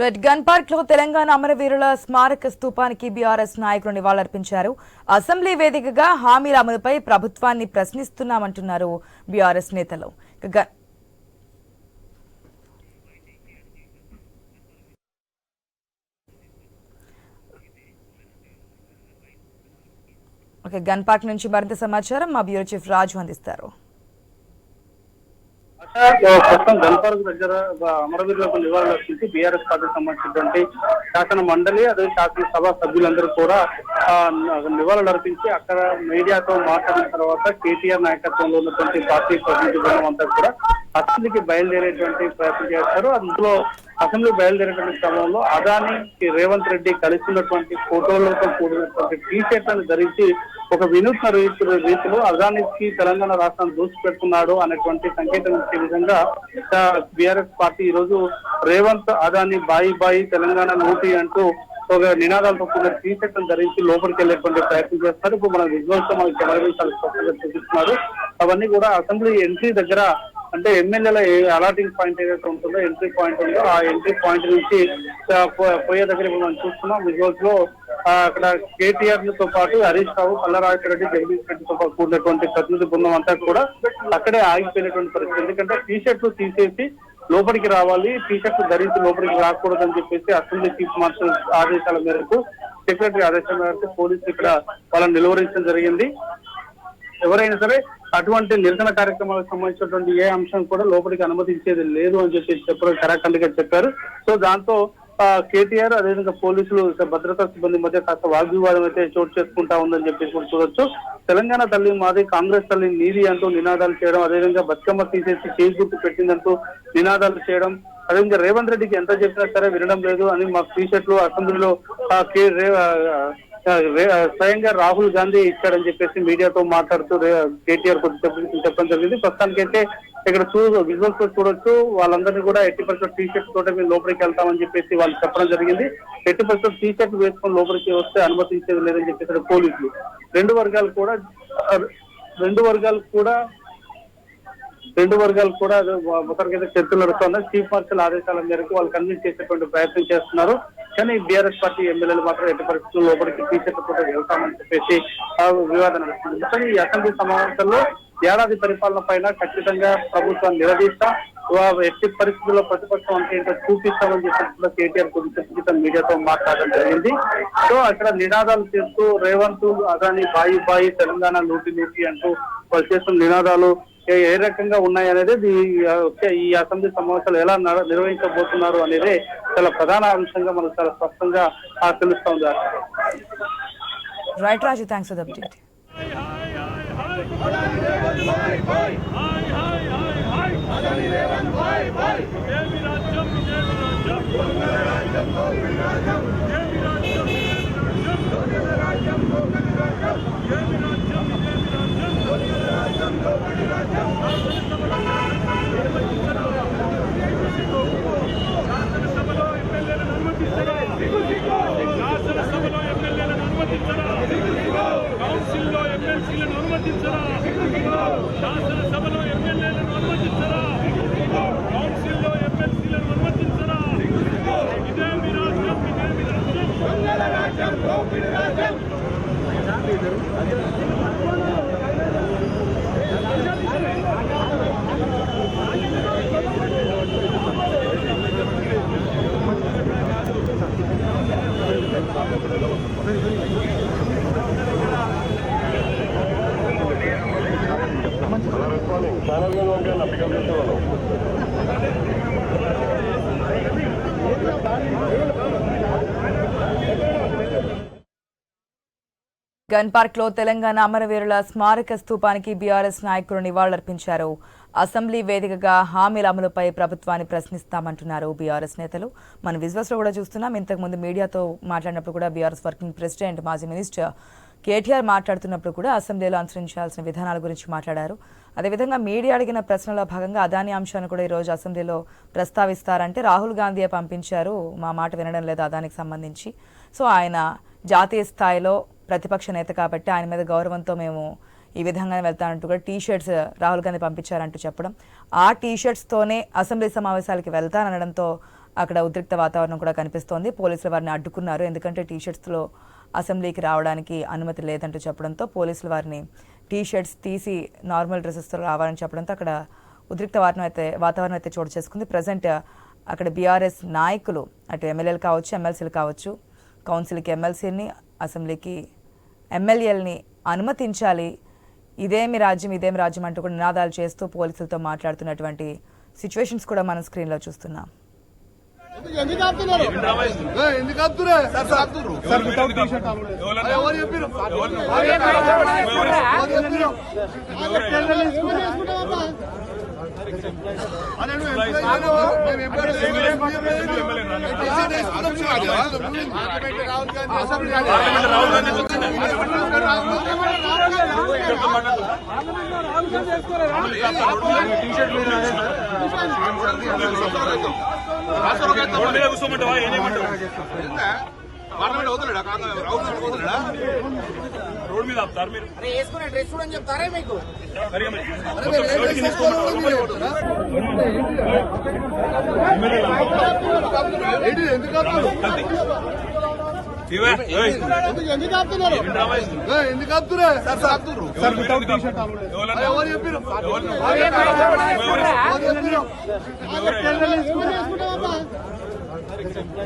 Red gun park లో తెలంగాణ అమరవీరుల స్మారక స్తూపానికి బీఆర్ఎస్ నాయకులు నివాళులర్పించారు. అసెంబ్లీ వేదికగా హామీల అమలుపై ప్రభుత్వాన్ని ప్రశ్నిస్తున్నామంటున్నారు బీఆర్ఎస్ నేతలు. గన్ పార్క్ నుంచి మరింత సమాచారం మా బ్యూరో చీఫ్ రాజు అందిస్తారు. ప్రస్తుతం గన్పార్క్ దగ్గర అమరవీరులకు నివాళులర్పించి బీఆర్ఎస్ పార్టీకి సంబంధించినటువంటి శాసన మండలి అదే శాసనసభ సభ్యులందరూ కూడా నివాళులర్పించి అక్కడ మీడియాతో మాట్లాడిన తర్వాత కేటీఆర్ నాయకత్వంలో ఉన్నటువంటి పార్టీ ప్రతినిధి బృందం అంతా కూడా అసెంబ్లీకి బయలుదేరేటువంటి ప్రయత్నం చేస్తారు. అందులో అసెంబ్లీ బయలుదేరేటువంటి క్రమంలో అదాని రేవంత్ రెడ్డి కలిసినటువంటి ఫోటోలతో కూడినటువంటి టీ షర్ట్లను ధరించి ఒక వినూత్న రీతిలో అదానికి తెలంగాణ రాష్ట్రాన్ని దూసిపెడుతున్నాడు అనేటువంటి సంకేతం ఇచ్చే విధంగా బీఆర్ఎస్ పార్టీ ఈ రోజు రేవంత్ అదాని బాయి తెలంగాణ నూటి అంటూ ఒక నినాదాలతో కూడిన టీ షర్ట్లను ధరించి లోపలికి వెళ్లేటువంటి ప్రయత్నం చేస్తున్నారు. ఇప్పుడు మన విజువల్స్ తో మనకి కెమెరా చాలా స్పష్టంగా చూపిస్తున్నారు. అవన్నీ కూడా అసెంబ్లీ ఎంట్రీ దగ్గర అంటే ఎమ్మెల్యేల అలాటింగ్ పాయింట్ ఏదైతే ఉంటుందో ఎంట్రీ పాయింట్ ఉందో ఆ ఎంట్రీ పాయింట్ నుంచి పోయే దగ్గర ఇప్పుడు మనం చూస్తున్నాం విజువల్స్ లో అక్కడ కేటీఆర్ తో పాటు హరీష్ రావు, పల్లరాజరెడ్డి, జగదీష్ రెడ్డితో పాటు కూడినటువంటి ప్రతినిధి బృందం అంతా కూడా అక్కడే ఆగిపోయినటువంటి పరిస్థితి. ఎందుకంటే టీ షర్ట్లు తీసేసి లోపలికి రావాలి, టీ షర్ట్లు ధరించి లోపలికి రాకూడదని చెప్పేసి అసెంబ్లీ చీఫ్ మార్షల్ ఆదేశాల మేరకు సెక్రటరీ ఆదేశాల మేరకు పోలీసులు ఇక్కడ వాళ్ళని నిలువరించడం జరిగింది. ఎవరైనా సరే అటువంటి నిరసన కార్యక్రమాలకు సంబంధించినటువంటి ఏ అంశం కూడా లోపలికి అనుమతించేది లేదు అని చెప్పి చెప్పడం కరాఖండిగా చెప్పారు. సో దాంతో కేటీఆర్ అదేవిధంగా పోలీసులు భద్రతా సిబ్బంది మధ్య కాస్త వాగ్వివాదం అయితే చోటు చేసుకుంటా ఉందని చెప్పేసి కూడా చూడొచ్చు. తెలంగాణ తల్లి మాది, కాంగ్రెస్ తల్లి నీది అంటూ నినాదాలు చేయడం, అదేవిధంగా బతుకమ్మ తీసేసి చేయి గుర్తు పెట్టిందంటూ నినాదాలు చేయడం, అదేవిధంగా రేవంత్ రెడ్డికి ఎంత చెప్పినా సరే వినడం లేదు అని మా టీ షర్ట్లు అసెంబ్లీలో స్వయంగా రాహుల్ గాంధీ ఇచ్చాడని చెప్పేసి మీడియాతో మాట్లాడుతూ కేటీఆర్ చెప్పడం జరిగింది. ప్రస్తుతానికైతే ఇక్కడ విజువల్స్ లో చూడొచ్చు వాళ్ళందరినీ కూడా 80% టీ షర్ట్ తోట మేము లోపలికి వెళ్తామని చెప్పేసి వాళ్ళు చెప్పడం జరిగింది. 80% టీ షర్ట్ వేసుకొని లోపలికి వస్తే అనుమతించేది లేదని చెప్పేసి పోలీసులు రెండు వర్గాలు కూడా మొత్తానికైతే చర్చలు నడుస్తున్నాయి. చీఫ్ మార్షల్ ఆదేశాల మేరకు వాళ్ళు కన్విన్స్ చేసేటువంటి ప్రయత్నం చేస్తున్నారు. కానీ బీఆర్ఎస్ పార్టీ ఎమ్మెల్యేలు మాత్రం ఎట్టి పరిస్థితుల్లో లోపలికి టీ షర్ట్ కూడా వెళ్తామని చెప్పేసి వివాదం నడుస్తుంది. మొత్తం ఈ అసెంబ్లీ సమావేశంలో ఏడాది పరిపాలన పైన ఖచ్చితంగా ప్రభుత్వాన్ని నిలదీస్తా, ఎట్టి పరిస్థితుల్లో ప్రతిపక్షం అంటే ఏంటో చూపిస్తామని చెప్పి కేటీఆర్ గురించి మీడియాతో మాట్లాడడం జరిగింది. సో అక్కడ నినాదాలు చేస్తూ రేవంత్ అదాని బాయి తెలంగాణ నూటి అంటూ వాళ్ళు చేస్తున్న నినాదాలు ఏ రకంగా ఉన్నాయనేది ఈ అసెంబ్లీ సమావేశాలు ఎలా నిర్వహించబోతున్నారు అనేది చాలా ప్రధాన అంశంగా మనకు చాలా స్పష్టంగా తెలుస్తా ఉంది. Right Raju, thanks for the update. కౌన్సిల్లో ఎమ్మెల్సీలను అనుమతించరా, శాసనసభలో ఎమ్మెల్యేలను అనుమతించరా, కౌన్సిల్లో ఎమ్మెల్సీలను అనుమతించరా. ఇదే మీ రాజ్యం, ఇదే మీ రాజ్యం. గన్ పార్క్ లో తెలంగాణ అమరవీరుల స్మారక స్తూపానికి బీఆర్ఎస్ నాయకులు నివాళులర్పించారు. అసెంబ్లీ వేదికగా హామీల అమలుపై ప్రభుత్వాన్ని ప్రశ్నిస్తామంటున్నారు బీఆర్ఎస్ నేతలు. మన విజువల్స్ లో కూడా చూస్తున్నాం. ఇంతకుముందు మీడియాతో మాట్లాడినప్పుడు కూడా బీఆర్ఎస్ వర్కింగ్ ప్రెసిడెంట్ మాజీ మినిస్టర్ కేటీఆర్ మాట్లాడుతున్నప్పుడు కూడా అసెంబ్లీలో అనుసరించాల్సిన విధానాల గురించి మాట్లాడారు. అదేవిధంగా మీడియా అడిగిన ప్రశ్నలో భాగంగా అదాని అంశాన్ని కూడా ఈరోజు అసెంబ్లీలో ప్రస్తావిస్తారంటే రాహుల్ గాంధీయే పంపించారు, మా మాట వినడం లేదు అదానికి సంబంధించి. సో ఆయన జాతీయ స్థాయిలో ప్రతిపక్ష నేత కాబట్టి ఆయన మీద గౌరవంతో మేము ఈ విధంగానే వెళ్తానంటూ కూడా టీ షర్ట్స్ రాహుల్ గాంధీ పంపించారంటూ చెప్పడం, ఆ టీ షర్ట్స్తోనే అసెంబ్లీ సమావేశాలకి వెళ్తానడంతో అక్కడ ఉద్రిక్త వాతావరణం కూడా కనిపిస్తోంది. పోలీసులు వారిని అడ్డుకున్నారు, ఎందుకంటే టీషర్ట్స్లో అసెంబ్లీకి రావడానికి అనుమతి లేదంటూ చెప్పడంతో పోలీసులు వారిని టీషర్ట్స్ తీసి నార్మల్ డ్రెస్సెస్తో రావాలని చెప్పడంతో అక్కడ ఉద్రిక్త వాతావరణం అయితే చోటు చేసుకుంది. ప్రజెంట్ అక్కడ బీఆర్ఎస్ నాయకులు అటు ఎమ్మెల్యేలు కావచ్చు, ఎమ్మెల్సీలు కావచ్చు, కౌన్సిల్కి ఎమ్మెల్సీని, అసెంబ్లీకి ఎమ్మెల్యేలని అనుమతించాలి, ఇదేమి రాజ్యం అంటూ కూడా నినాదాలు చేస్తూ పోలీసులతో మాట్లాడుతున్నటువంటి సిచ్యువేషన్స్ కూడా మనం స్క్రీన్లో చూస్తున్నాం. కూర్చోమంటావా ఏమంటావు రోడ్ మీద ఆపుతారు మీరు వేసుకునే డ్రెస్ కూడా చెప్తారా మీకు ఎందుకు